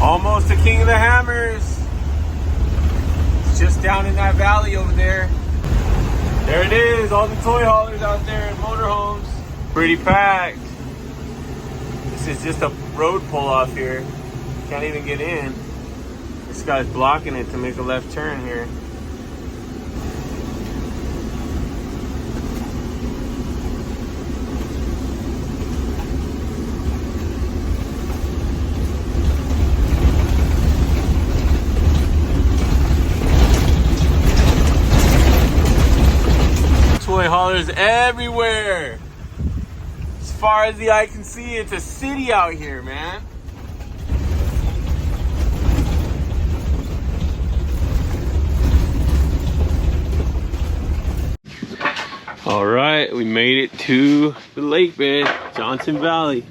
Almost the king of the hammers. It's just down in that valley over there. There it is, all the toy haulers out there and motorhomes. Pretty packed. This is just a road pull off here. Can't even get in. This guy's blocking it to make a left turn here. Toy haulers everywhere. As far as the eye can see, it's a city out here, man. All right, we made it to the lake bed, Johnson Valley,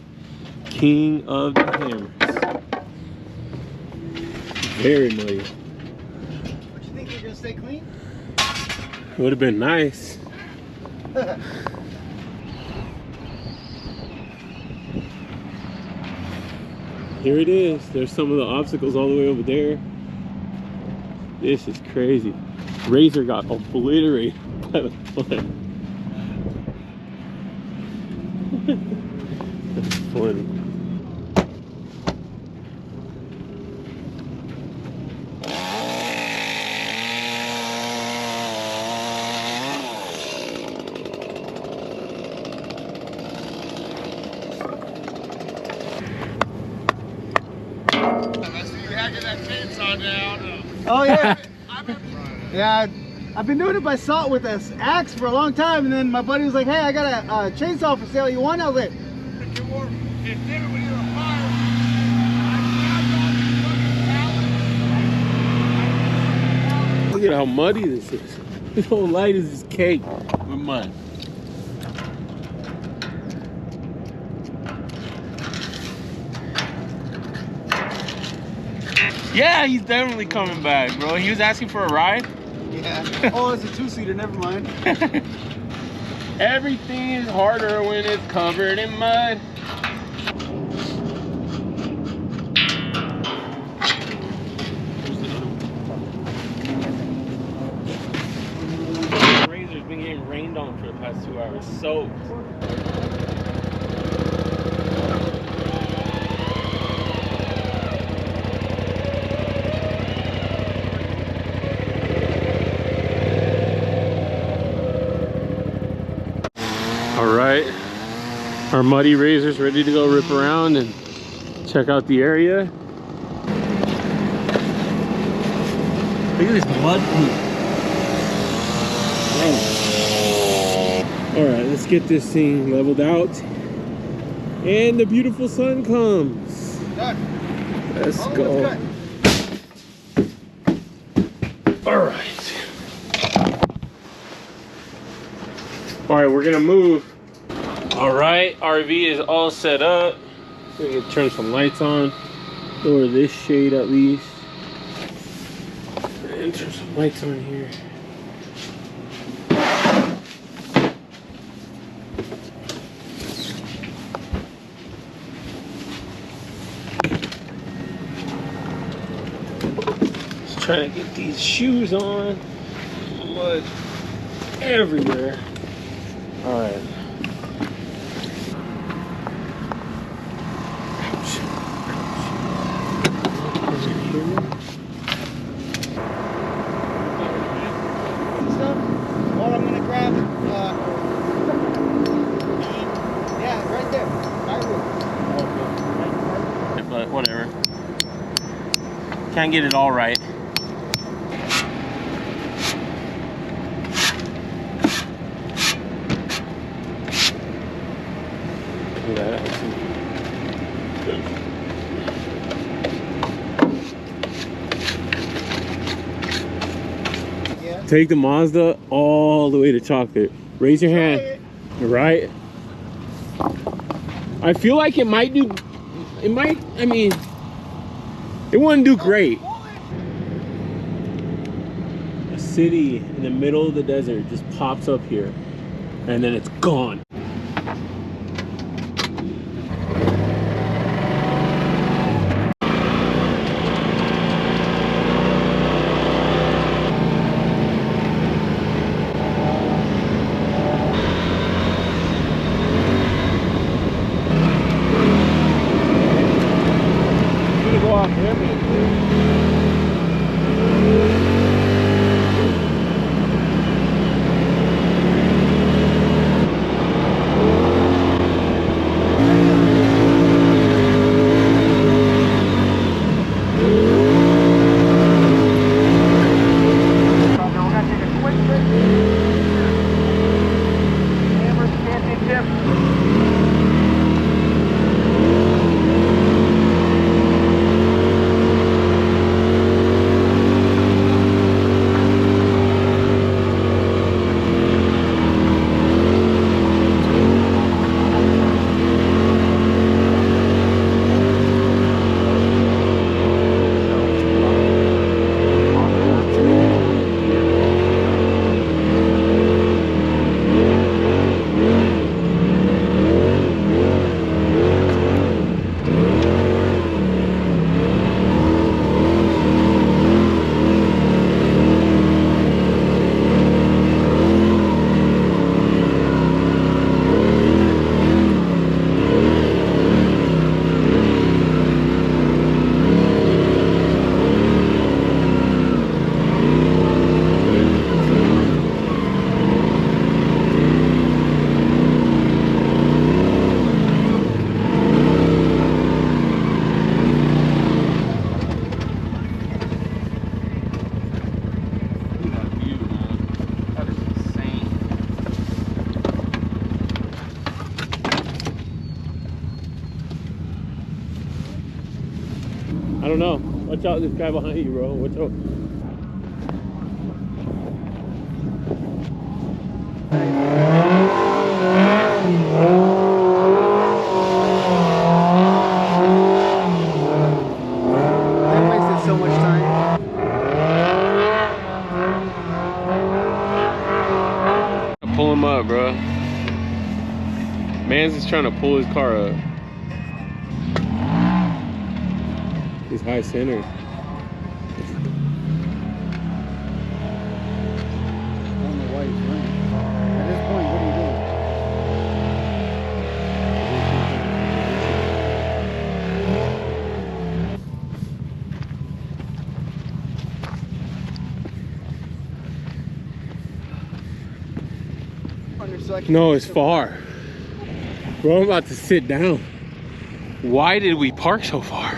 king of the hammers. Very muddy. What you think, you're gonna stay clean? Would have been nice. Here it is. There's some of the obstacles all the way over there. This is crazy. Razor got obliterated by the flood. That's funny. Oh yeah. Yeah, I've been doing it by salt with this axe for a long time, and then my buddy was like, "Hey, I got a chainsaw for sale. You want?" I was like, look at how muddy this is. This whole light is just caked with mud. Yeah, he's definitely coming back, bro. He was asking for a ride. "Yeah." Oh, it's a two-seater. Never mind. Everything is harder when it's covered in mud. Razor's been getting rained on for the past 2 hours. Soaked. All right, our muddy Razor's ready to go rip around and check out the area. Look at this mud poop. All right, let's get this thing leveled out. And the beautiful sun comes. Done. Let's go. All right. All right, we're gonna move. All right, RV is all set up. We can turn some lights on. Lower this shade at least. And turn some lights on here. Just trying to get these shoes on. Mud everywhere. All right. Well, I'm gonna grab yeah, right there. But whatever. Can't get it all right. Take the Mazda all the way to chocolate. Raise your hand. Right? I feel like it might do, I mean, it wouldn't do great. A city in the middle of the desert just pops up here and then it's gone. off him. I don't know. Watch out, this guy behind you, bro. Watch out. That wasted so much time. Pull him up, bro. Man's just trying to pull his car up. He's high center. I don't know why he's running. At this point, what are you doing? No, it's far. Bro, I'm about to sit down. Why did we park so far?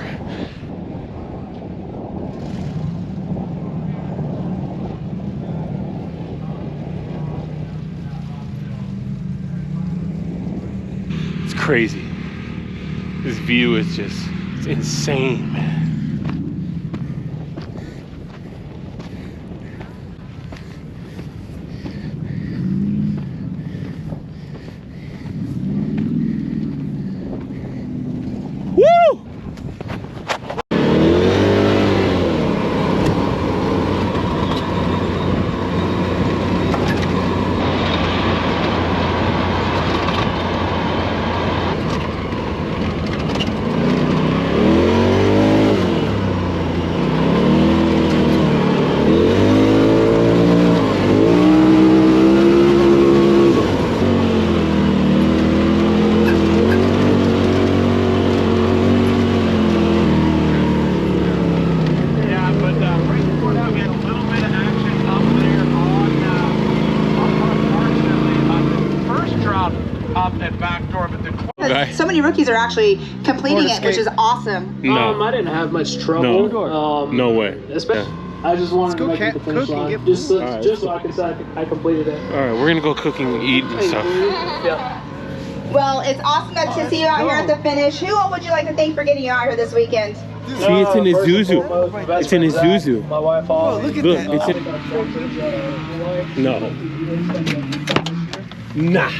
It's crazy. This view is just, it's insane, man. Woo! So many rookies are actually completing it, which is awesome. No. I didn't have much trouble. No way. Especially, I just wanted to make it the finish line. Just so I could say I completed it. All right, we're gonna go cooking and eat and stuff. Yeah. Well, it's awesome to see you out here at the finish. Who would you like to thank for getting you out here this weekend? See, it's in Isuzu. It's in Isuzu. My wife, look at Look, that. it's in. No. Nah.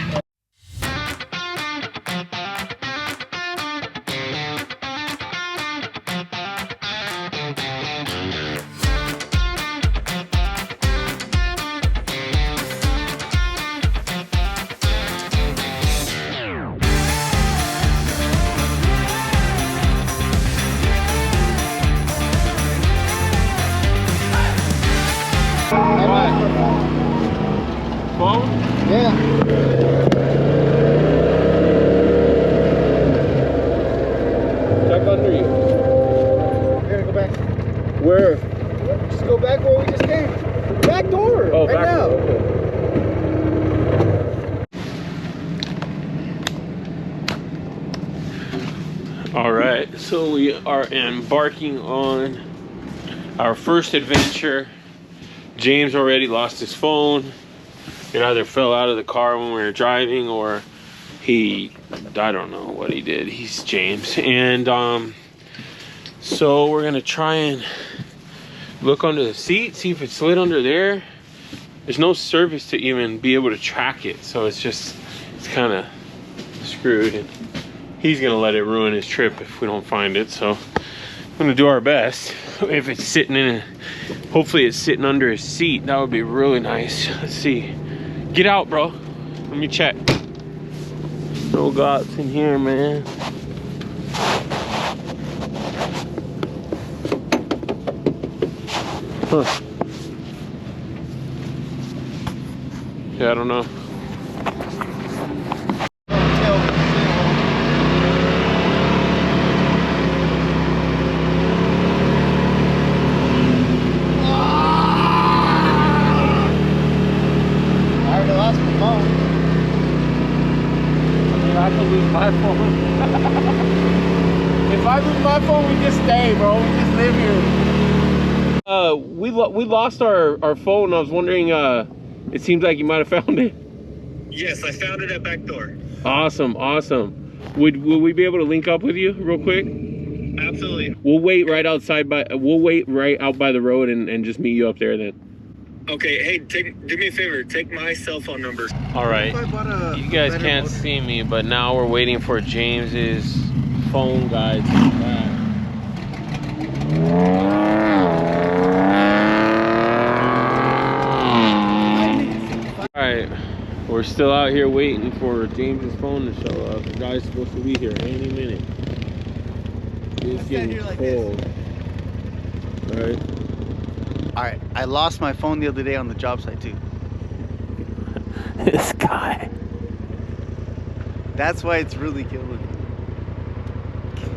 Phone? Yeah. Check under you. Where? Just go back where we just came. Back door. Oh, right back now. door. Okay. All right, so we are embarking on our first adventure. James already lost his phone. It either fell out of the car when we were driving, or I don't know what he did. He's James. And so we're gonna try and look under the seat, see if it slid under there. There's no surface to even be able to track it, so it's kind of screwed, and he's gonna let it ruin his trip if we don't find it. So I'm gonna do our best. If it's sitting hopefully it's sitting under his seat. That would be really nice. Let's see. Get out, bro. Let me check. No guts in here, man. Huh. Yeah, I don't know. My phone. If I lose my phone, we just stay, bro. We just live here. We lost our phone. I was wondering, it seems like you might have found it. Yes, I found it at back door. Awesome. Would we be able to link up with you real quick? Absolutely. We'll wait right out by the road and just meet you up there then. Okay, hey, do me a favor, take my cell phone number. All right, you guys can't see me, but now we're waiting for James's phone guy to come back. All right, we're still out here waiting for James's phone to show up. The guy's supposed to be here any minute. It's getting cold. All right. Alright, I lost my phone the other day on the job site too. This guy. That's why it's really killing me.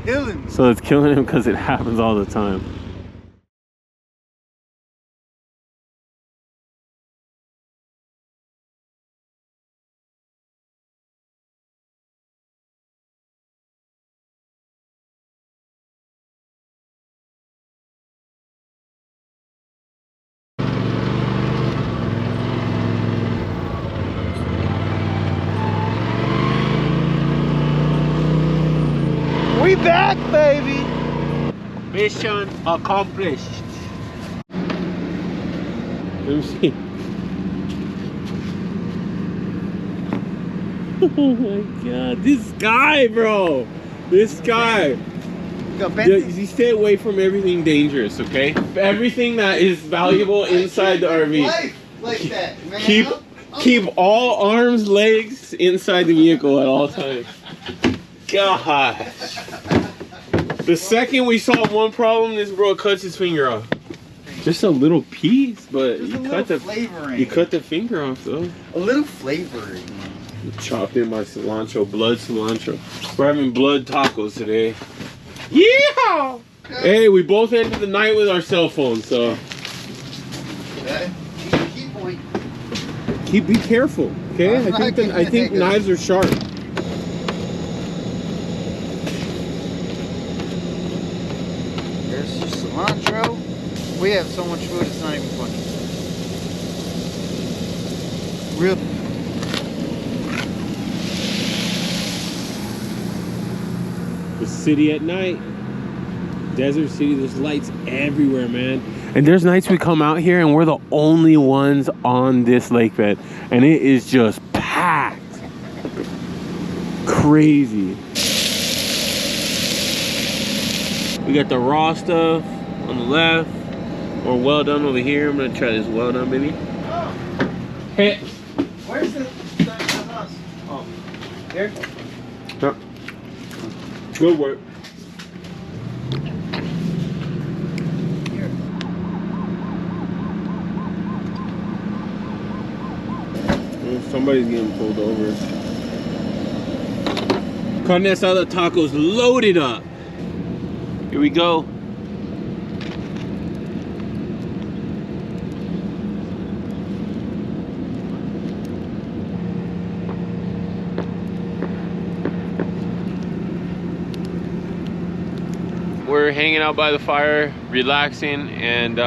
Killing me. So it's killing him because it happens all the time. We back, baby. Mission accomplished. Let me see. Oh my god, this guy, bro. This guy. You stay away from everything dangerous, okay? Everything that is valuable inside the RV. Like that, man. Keep all arms, legs inside the vehicle at all times. Gosh. The second we solve one problem, this bro cuts his finger off. Just a little piece, but you cut the finger off though. A little flavoring. Chopped in my cilantro, blood cilantro. We're having blood tacos today. Yeah. Hey, we both ended the night with our cell phones, so. Be careful, okay? I think knives are sharp. There's cilantro. We have so much food, it's not even funny. Real. The city at night. Desert City, there's lights everywhere, man. And there's nights we come out here and we're the only ones on this lake bed. And it is just packed. Crazy. We got the raw stuff on the left, or well done over here. I'm gonna try this well done, baby. Hey. Where's the house? Oh, here? Yep. Good work. Somebody's getting pulled over. Carne asada tacos loaded up. Here we go. we're hanging out by the fire, relaxing, and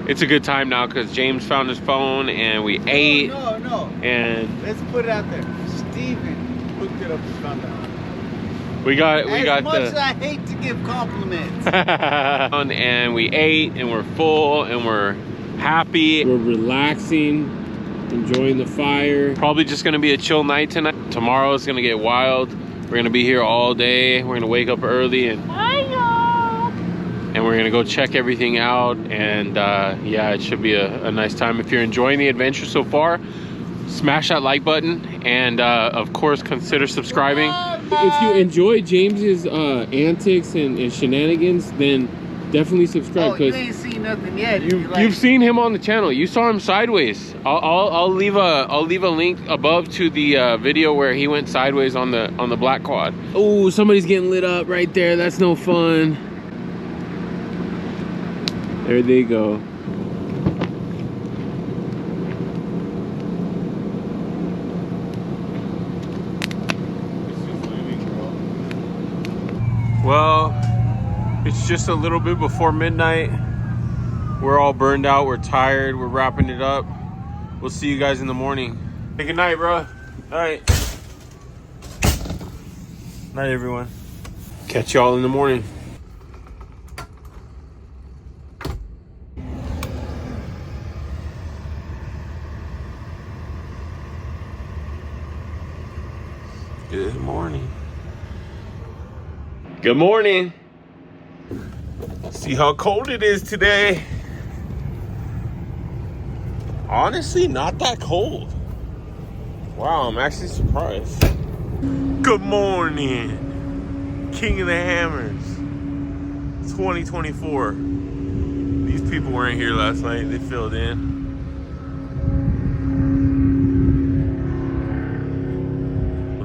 it's a good time now because James found his phone and we ate. No. And let's put it out there. Steven hooked it up and found out. We got as much as I hate to give compliments. And we ate and we're full and we're happy. We're relaxing, enjoying the fire. Probably just gonna be a chill night tonight. Tomorrow is gonna get wild. We're gonna be here all day. We're gonna wake up early and we're gonna go check everything out. And yeah, it should be a nice time. If you're enjoying the adventure so far, smash that like button and of course consider subscribing. If you enjoy James's antics and shenanigans, then definitely subscribe. Oh, you ain't seen nothing yet. You've seen him on the channel. You saw him sideways. I'll leave a link above to the video where he went sideways on the black quad. Oh, somebody's getting lit up right there. That's no fun. There they go. Well, it's just a little bit before midnight. We're all burned out. We're tired. We're wrapping it up. We'll see you guys in the morning. Hey, good night, bro. All right. Night, everyone. Catch y'all in the morning. Good morning. Good morning. See how cold it is today. Honestly, not that cold. Wow, I'm actually surprised. Good morning. King of the Hammers. 2024. These people weren't here last night. They filled in.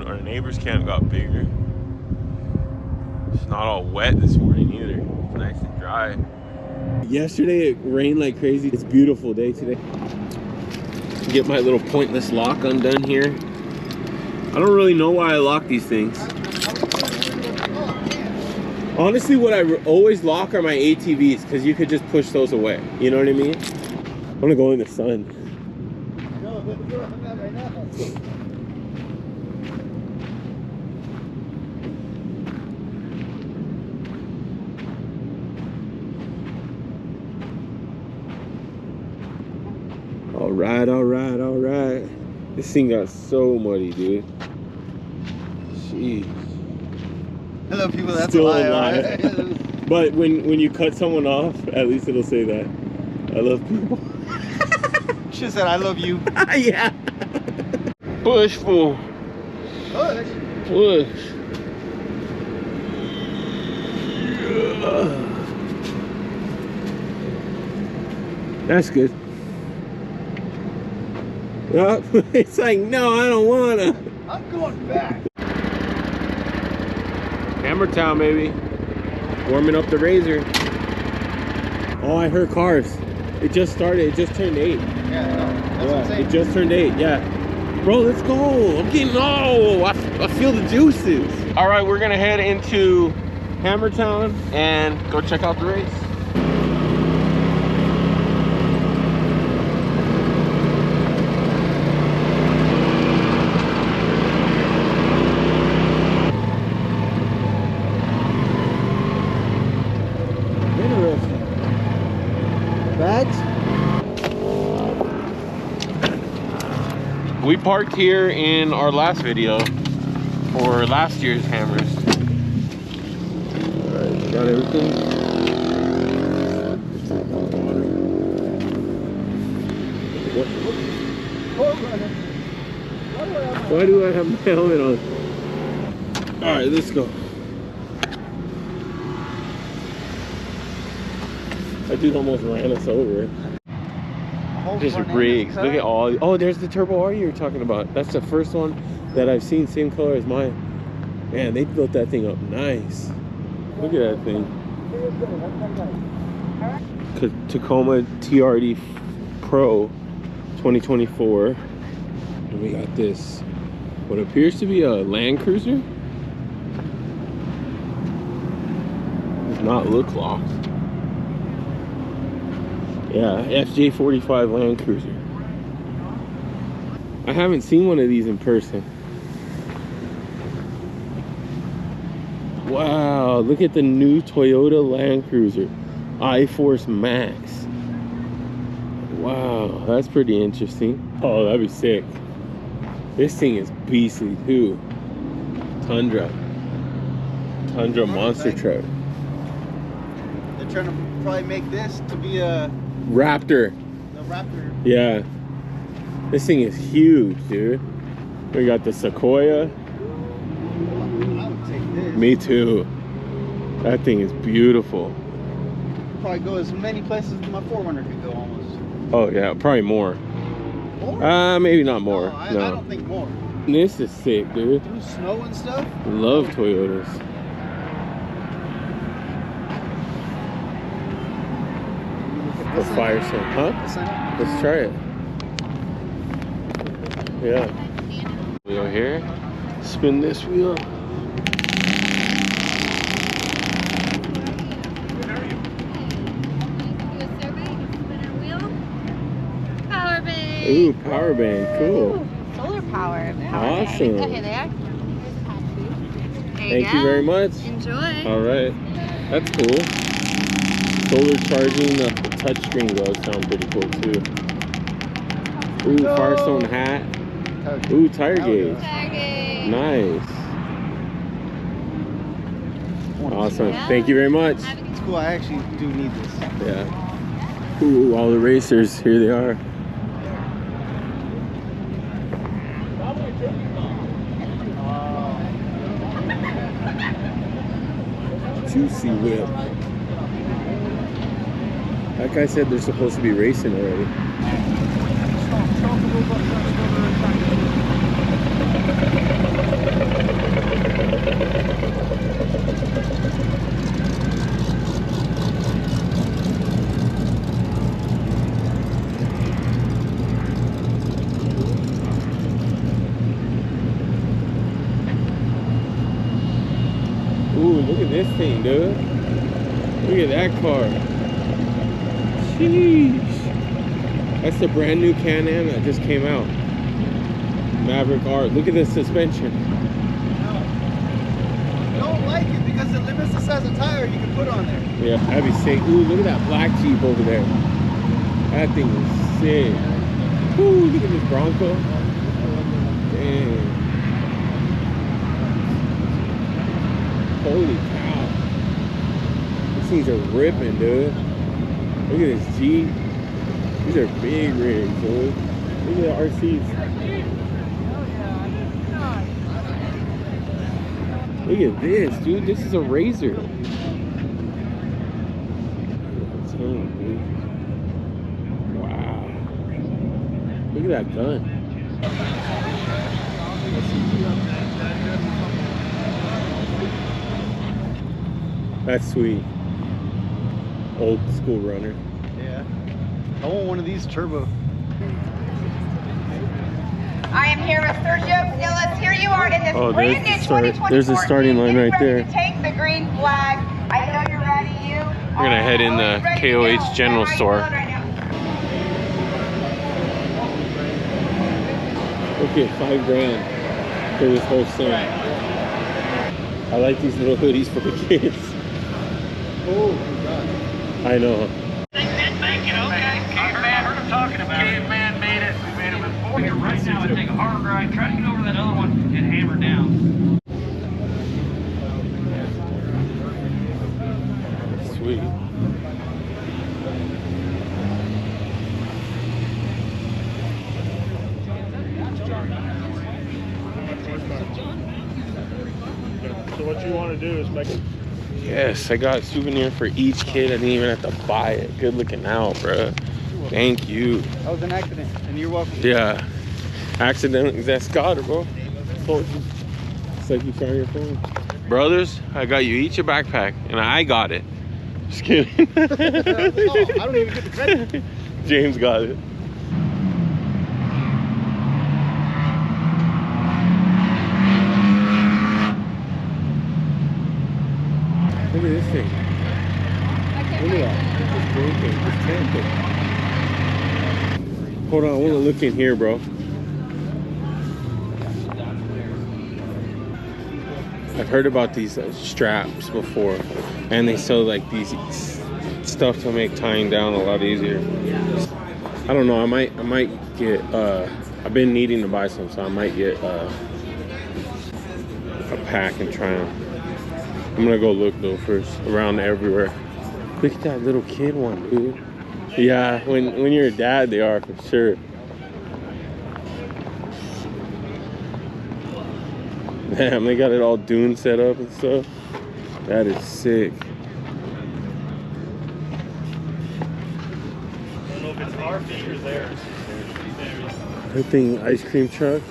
Our neighbor's camp got bigger. It's not all wet this morning either. It's nice and dry. Yesterday it rained like crazy. It's a beautiful day today. Get my little pointless lock undone here. I don't really know why I lock these things. Honestly, what I always lock are my ATVs because you could just push those away. You know what I mean? I'm gonna go in the sun. All right. This thing got so muddy, dude. Jeez. Hello, people. That's Still a lie. alive. Right? But when you cut someone off, at least it'll say that. I love people. She said, I love you. Yeah. Push, fool. Push. That's good. Oh, it's like, no, I don't wanna. I'm going back. Hammer Town, baby. Warming up the Razor. Oh, I heard cars. It just started. It just turned 8. Yeah, that's what I'm saying. It just turned 8. Yeah. Bro, let's go. I'm getting, I feel the juices. All right, we're gonna head into Hammer Town and go check out the race. We parked here in our last video for last year's hammers. All right, got everything. Why do I have my helmet on? All right, let's go. That dude almost ran us over. Just rigs. Look at all. Oh, there's the Turbo R you were talking about. That's the first one that I've seen, same color as mine. Man, they built that thing up nice. Look at that thing. Tacoma TRD Pro 2024. And we got this, what appears to be a Land Cruiser. not look lost. Yeah, FJ45 Land Cruiser. I haven't seen one of these in person. Wow, look at the new Toyota Land Cruiser iForce Max. Wow, that's pretty interesting. Oh, that'd be sick. This thing is beastly too. Tundra monster truck. They're trying to probably make this to be a Raptor. The Raptor. Yeah. This thing is huge, dude. We got the Sequoia. I would take this. Me too. That thing is beautiful. Probably go as many places as my 4Runner could go almost. Oh yeah, probably more. More? Maybe not more. No, I No. don't think more. This is sick, dude. Through snow and stuff? Love Toyotas. For Firestone, huh? Let's try it. Yeah. Wheel here. Spin this wheel. Power bank. Ooh, power bank. Cool. Solar power. Awesome. Okay, there. Thank you very much. Enjoy. All right. That's cool. Solar charging, the touchscreen gloves sound pretty cool too. Ooh, Firestone hat. Ooh, tire gauge. Nice. Awesome. Yeah. Thank you very much. It's cool. I actually do need this. Yeah. Ooh, all the racers. Here they are. Juicy whip. That guy said they're supposed to be racing already. Ooh, look at this thing, dude. Look at that car. Sheesh. That's the brand new Can-Am that just came out. Maverick R. Look at the suspension. I don't like it because it limits the size of tire you can put on there. Yeah, that'd be sick. Ooh, look at that black Jeep over there. That thing is sick. Ooh, look at this Bronco. Damn. Holy cow. These things are ripping, dude. Look at this Jeep. These are big rigs, dude. Look at the RCs. Look at this, dude. This is a Razor. Dude. Wow. Look at that gun. That's sweet. Old school runner. Yeah. I want one of these turbo. I am here with Sergio Canillas. Here you are in this Oh, brand new 2024. there's the starting line right there. To take the green flag. I know you're ready. We're gonna head in the KOH general store. Okay, $5 grand for this whole thing. I like these little hoodies for the kids. Oh my god. I know. They did make it, okay. Caveman, heard him talking about it. Caveman made it. We made it before. Here right now, and take a hard ride. Try to get over that other one and hammer down. Sweet. So what you want to do is make it. Yes, I got a souvenir for each kid. I didn't even have to buy it. Good looking out, bro. Thank you. That was an accident, and you're welcome. Yeah. Accident, that's got it, bro. Told you. It's like you found your phone. Brothers, I got you each a backpack, and I got it. Just kidding. Oh, I don't even get the credit. James got it. Look at this thing. Look at that. It's broken. It's tampered. Hold on, I want to look in here, bro. I've heard about these straps before, and they sell like these stuff to make tying down a lot easier. I don't know. I might get. I've been needing to buy some, so I might get a pack and try them. I'm gonna go look though first around everywhere. Look at that little kid one, dude. Yeah, when you're a dad, they are for sure. Damn, they got it all dune set up and stuff. That is sick. I don't know if it's our feet or theirs. Good thing, ice cream truck.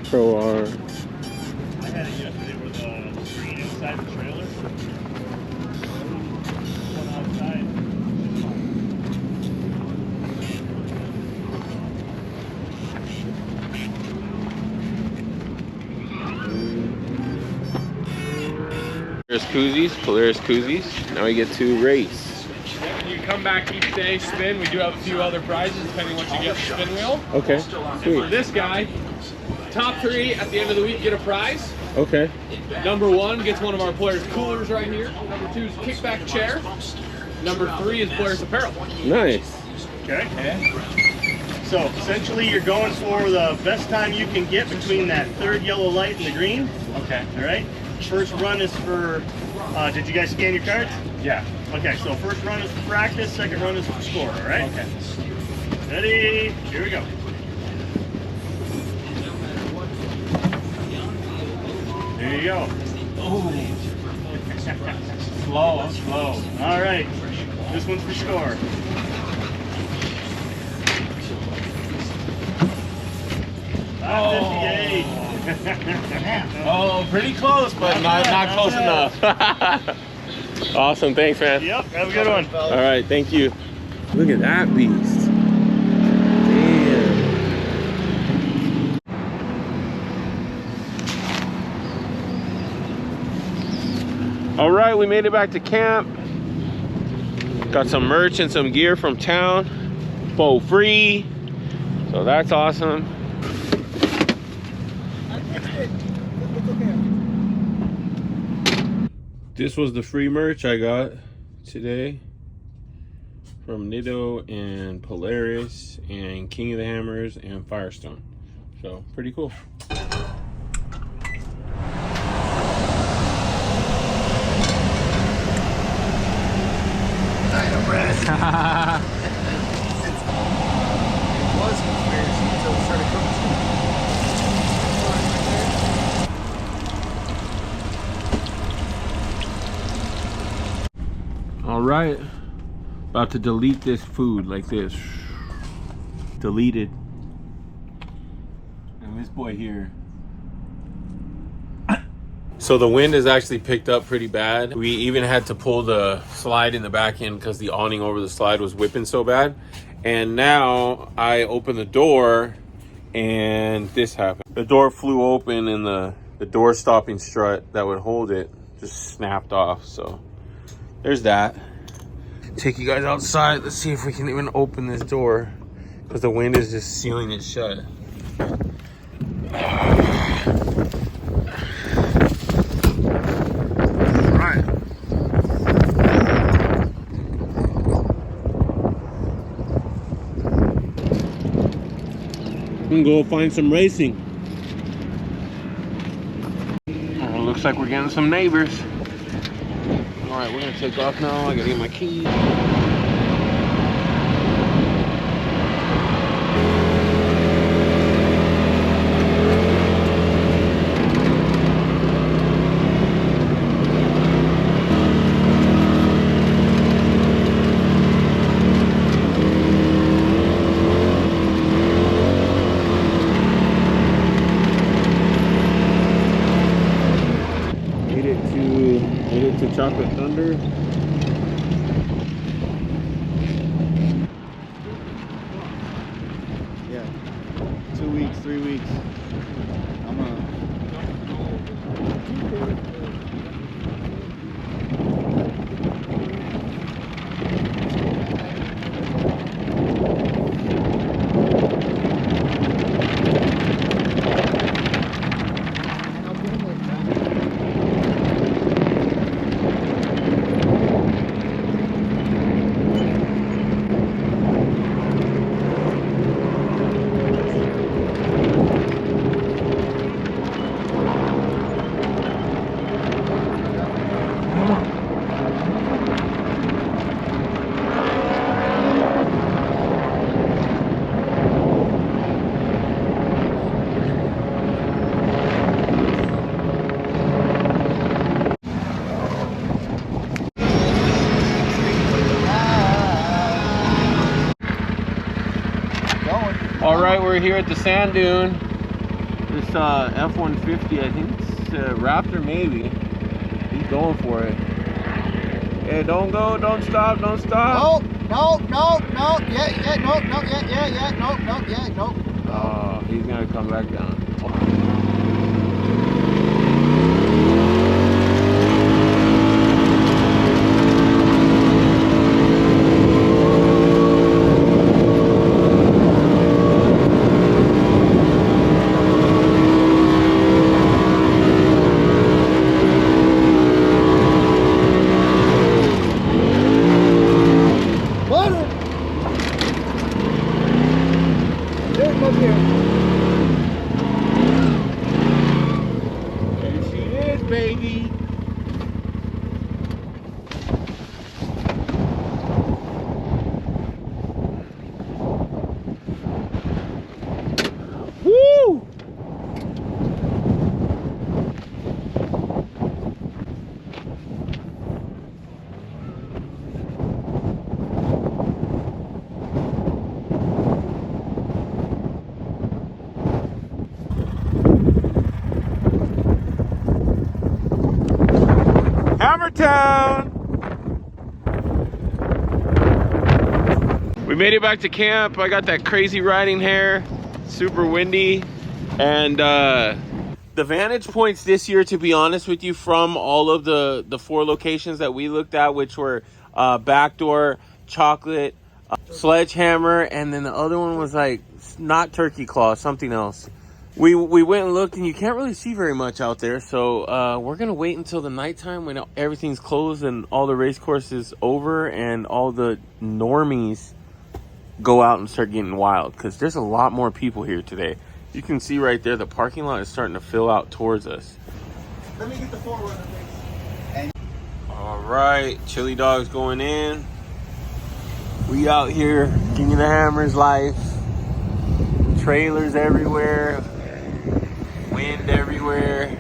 Pro R. I had it yesterday with a screen inside the trailer. One outside. Polaris koozies. Now we get to race. You come back each day, spin. We do have a few other prizes depending on what you get the spin wheel. Okay, sweet. For this guy, top 3 at the end of the week get a prize. Okay. Number 1 gets one of our Polaris coolers right here. Number 2 is kickback chair. Number 3 is Polaris apparel. Nice. Okay. So essentially you're going for the best time you can get between that third yellow light and the green. Okay. All right. First run is for, did you guys scan your cards? Yeah. Okay, so first run is for practice, second run is for score, all right? Okay. Ready? Here we go. There you go. Oh. slow. All right. This one's for score. Oh, pretty close, but not close enough. Awesome, thanks, man. Yep, have a good one. All right, thank you. Look at that beast. Damn. All right, we made it back to camp. Got some merch and some gear from town for free. So that's awesome. This was the free merch I got today from Nido and Polaris and King of the Hammers and Firestone. So pretty cool. I know, Brad. It was conspiracy until we started cooking. All right, about to delete this food like this. Deleted. And this boy here. So the wind has actually picked up pretty bad. We even had to pull the slide in the back end because the awning over the slide was whipping so bad. And now I opened the door and this happened. The door flew open and the door stopping strut that would hold it just snapped off. So there's that. Take you guys outside. Let's see if we can even open this door because the wind is just sealing it shut. Alright. We can go find some racing. Oh, looks like we're getting some neighbors. All right, we're gonna take off now. I gotta get my keys. Made it to Chocolate Thunder. Yeah, 2 weeks, 3 weeks. I'm All right, we're here at the sand dune. This F-150, I think it's Raptor maybe. He's going for it. Hey, don't go, don't stop, don't stop. No, yeah, no. Oh, he's gonna come back down. Baby. Woo! Hammertown! We made it back to camp. I got that crazy riding hair, super windy, and the vantage points this year, to be honest with you, from all of the 4 locations that we looked at, which were Backdoor, Chocolate, Sledgehammer, and then the other one was like not Turkey Claw, something else. We went and looked, and you can't really see very much out there, so we're gonna wait until the nighttime when everything's closed and all the race course is over and all the normies go out and start getting wild, because there's a lot more people here today. You can see right there the parking lot is starting to fill out towards us. Let me get the 4Runner, please. All right, chili dogs going in. We out here, King of the Hammers life. Trailers everywhere. Wind everywhere.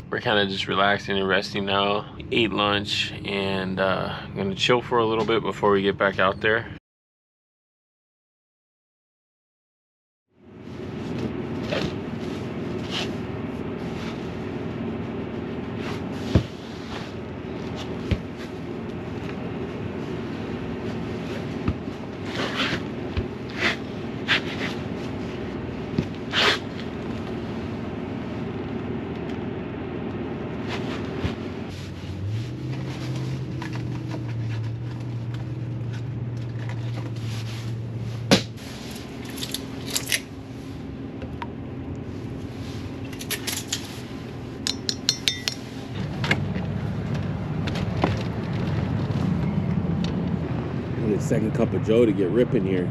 We're kind of just relaxing and resting now. Ate lunch and gonna chill for a little bit before we get back out there. Second cup of Joe to get ripping here.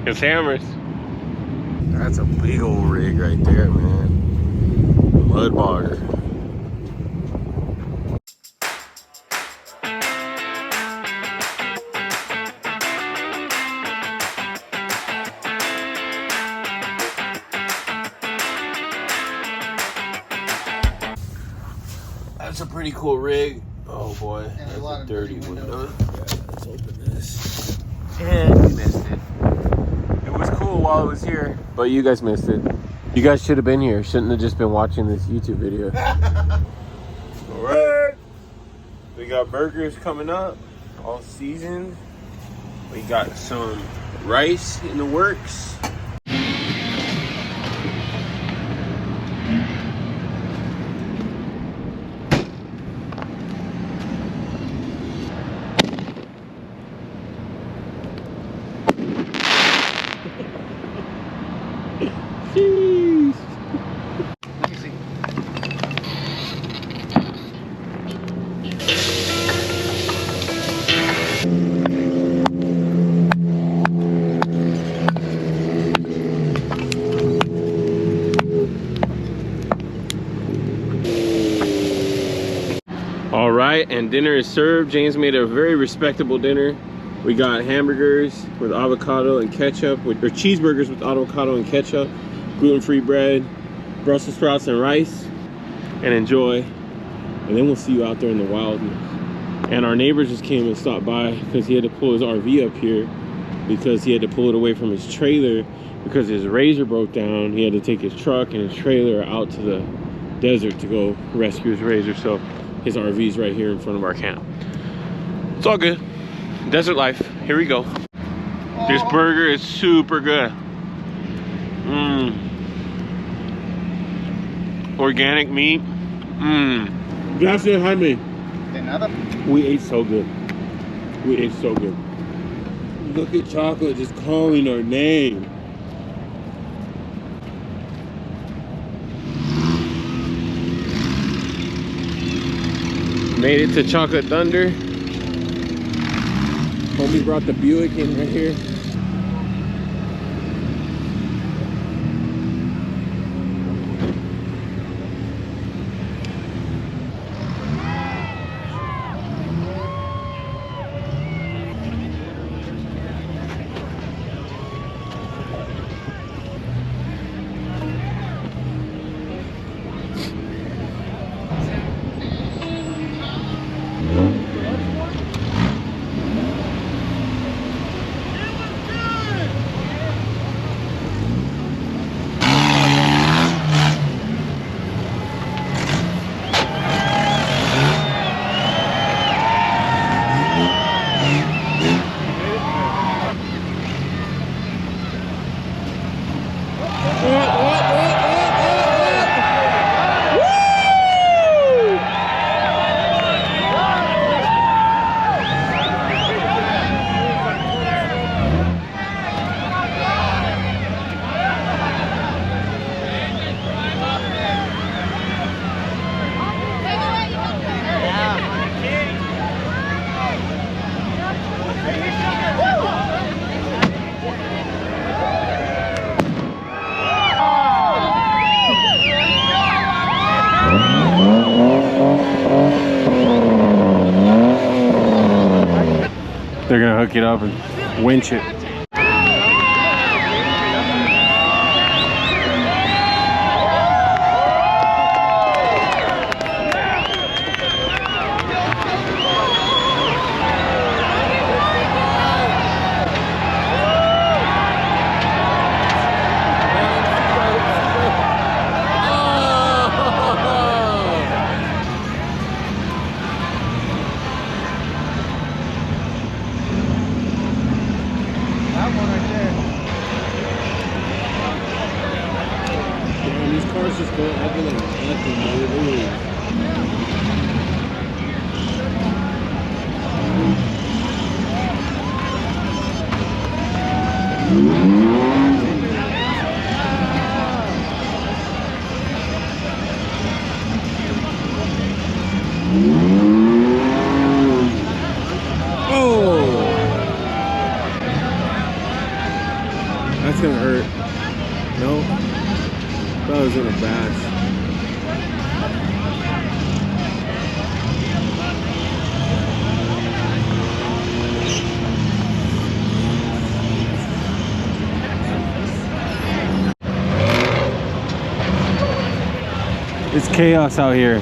It's Hammers. That's a big old rig right there, man. Mud bogger. That's a pretty cool rig. Oh boy, that's a dirty window. Yeah, let's open this. And we missed it. It was cool while it was here, but you guys missed it. You guys should have been here. Shouldn't have just been watching this YouTube video. All right. We got burgers coming up, all seasoned. We got some rice in the works. Jeez. Let me see. All right, and dinner is served. James made a very respectable dinner. We got hamburgers with avocado and ketchup, or cheeseburgers with avocado and ketchup, gluten-free bread, Brussels sprouts and rice, and enjoy. And then we'll see you out there in the wildness. And our neighbor just came and stopped by because he had to pull his RV up here because he had to pull it away from his trailer because his razor broke down. He had to take his truck and his trailer out to the desert to go rescue his razor. So his RV's right here in front of our camp. It's all good. Desert life. Here we go. This burger is super good. Organic meat. That's it, Jaime. We ate so good. We ate so good. Look at Chocolate just calling our name. Made it to Chocolate Thunder. Homie brought the Buick in right here. They're gonna hook it up and winch it. Just go up and oh, that's gonna hurt. No. That was in a batch. It's chaos out here.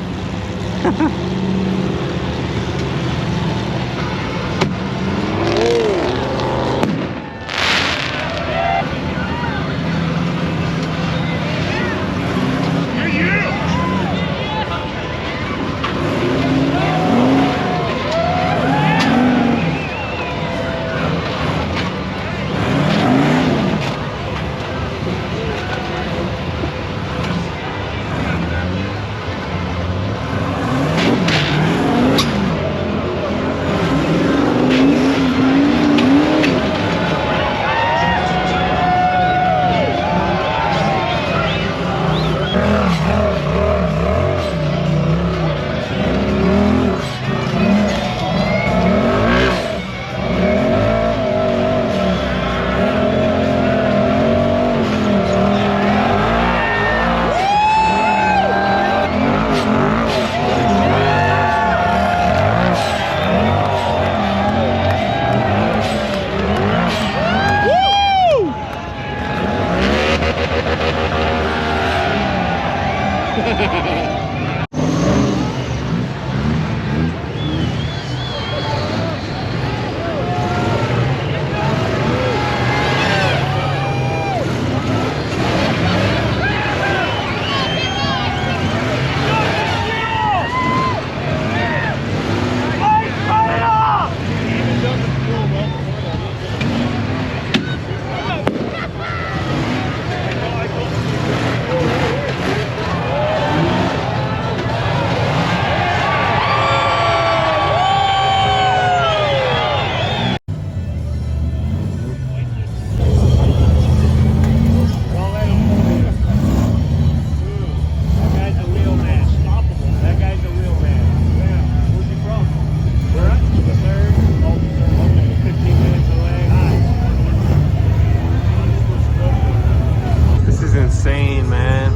Insane, man.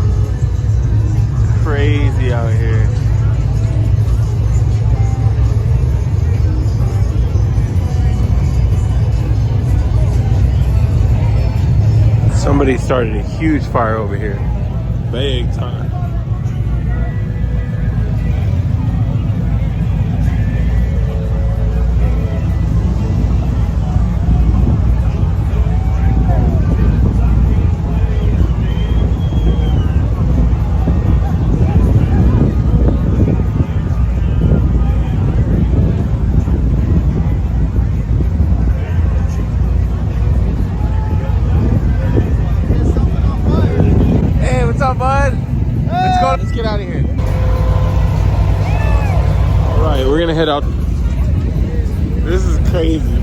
Crazy out here. Somebody started a huge fire over here. Big time. Let's get out of here. All right, we're gonna head out. This is crazy.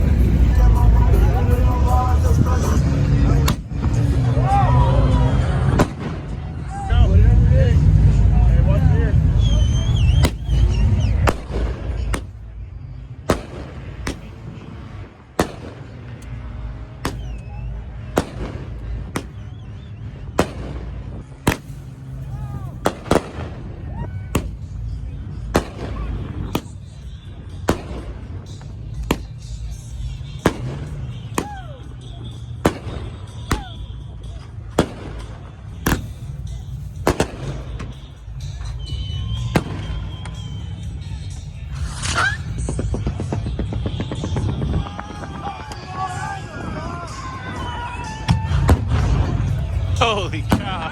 Holy cow.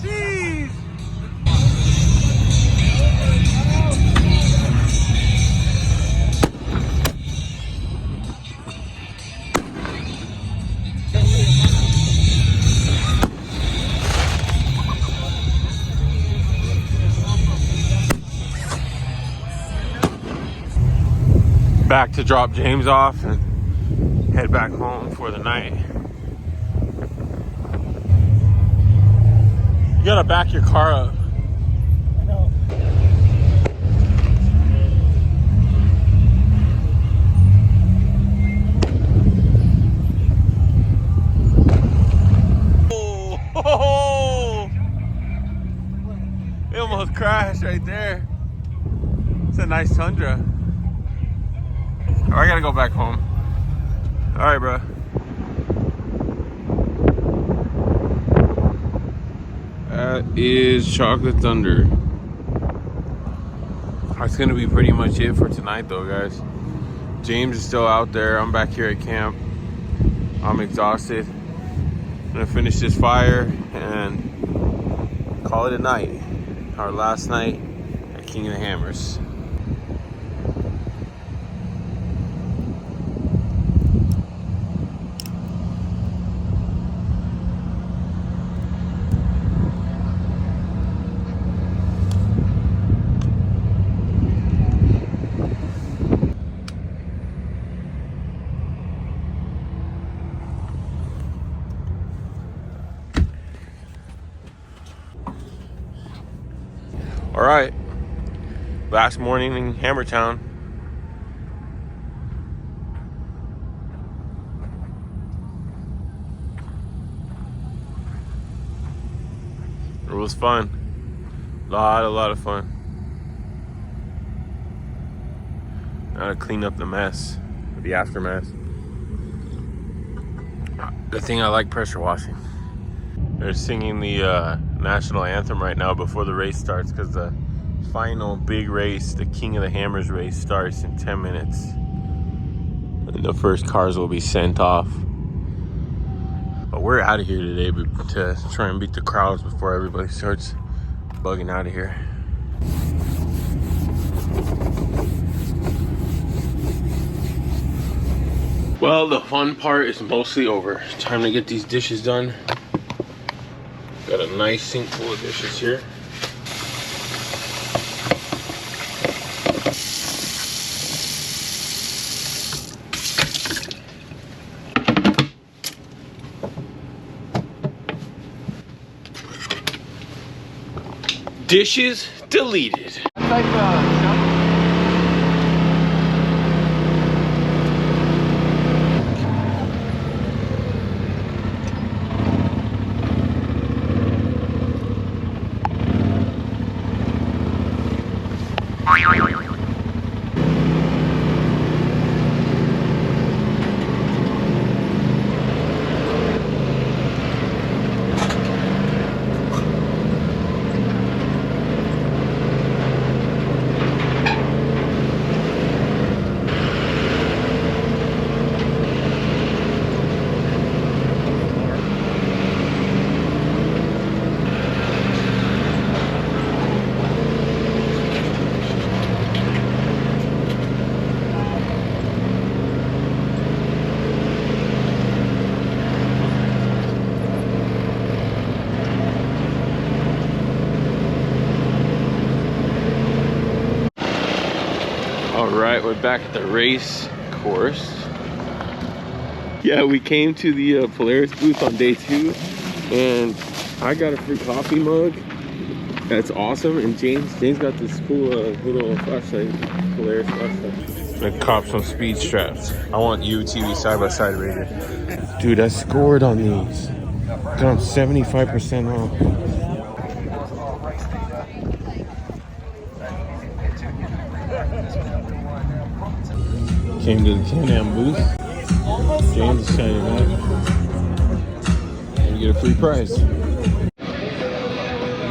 Jeez. Back to drop James off and head back home for the night. You gotta back your car up. I know. Oh, it almost crashed right there. It's a nice Tundra. Oh, I gotta go back home. All right, bro. That is Chocolate Thunder. That's gonna be pretty much it for tonight though, guys. James is still out there. I'm back here at camp. I'm exhausted. I'm gonna finish this fire and call it a night. Our last night at King of the Hammers. All right, last morning in Hammertown. It was fun, a lot of fun. Now to clean up the mess, the aftermath. The thing I like, pressure washing. They're singing the national anthem right now before the race starts because the final big race, the King of the Hammers race, starts in 10 minutes. And the first cars will be sent off. But we're out of here today to try and beat the crowds before everybody starts bugging out of here. Well, the fun part is mostly over. It's time to get these dishes done. Got a nice sink full of dishes here. Dishes deleted. Alright, we're back at the race course. Yeah, we came to the Polaris booth on day 2 and I got a free coffee mug. That's awesome. And James got this cool little flashlight, Polaris flashlight. I'm gonna cop some speed straps. I want UTV side by side right here. Dude, I scored on these. Got them 75% off. Came to the Can-Am booth. James is signing up. And you get a free prize.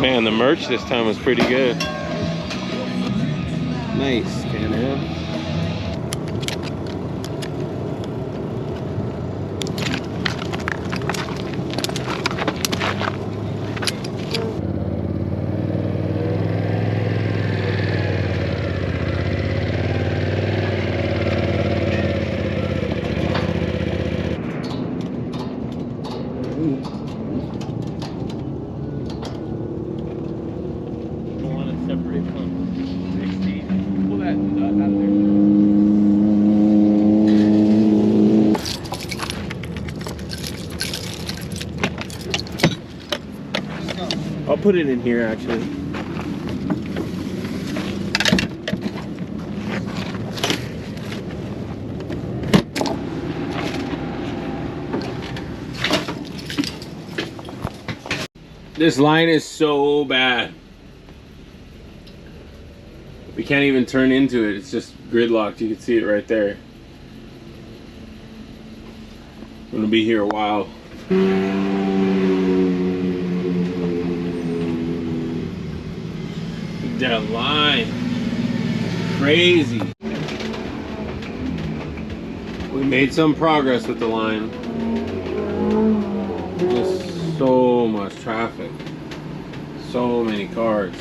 Man, the merch this time was pretty good. Nice, Can-Am. I'll put it in here actually. This line is so bad. We can't even turn into it. It's just gridlocked. You can see it right there. I'm gonna be here a while. That line, crazy. We made some progress with the line. Just so much traffic, so many cars.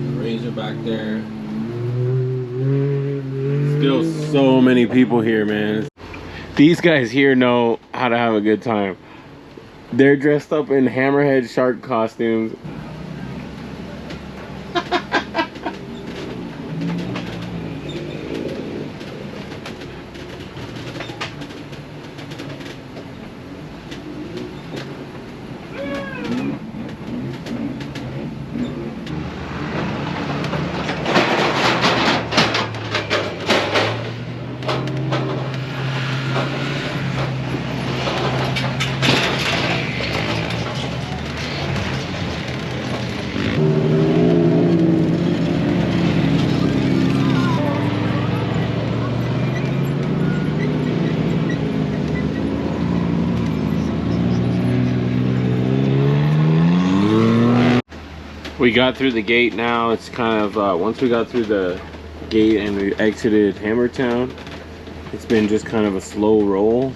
The Razor back there. Still so many people here, man. These guys here know how to have a good time. They're dressed up in hammerhead shark costumes. We got through the gate now. It's kind of, once we got through the gate and we exited Hammertown, it's been just kind of a slow roll.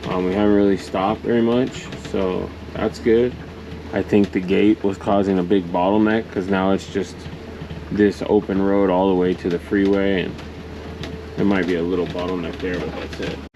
We haven't really stopped very much, so that's good. I think the gate was causing a big bottleneck because now it's just this open road all the way to the freeway, and there might be a little bottleneck there, but that's it.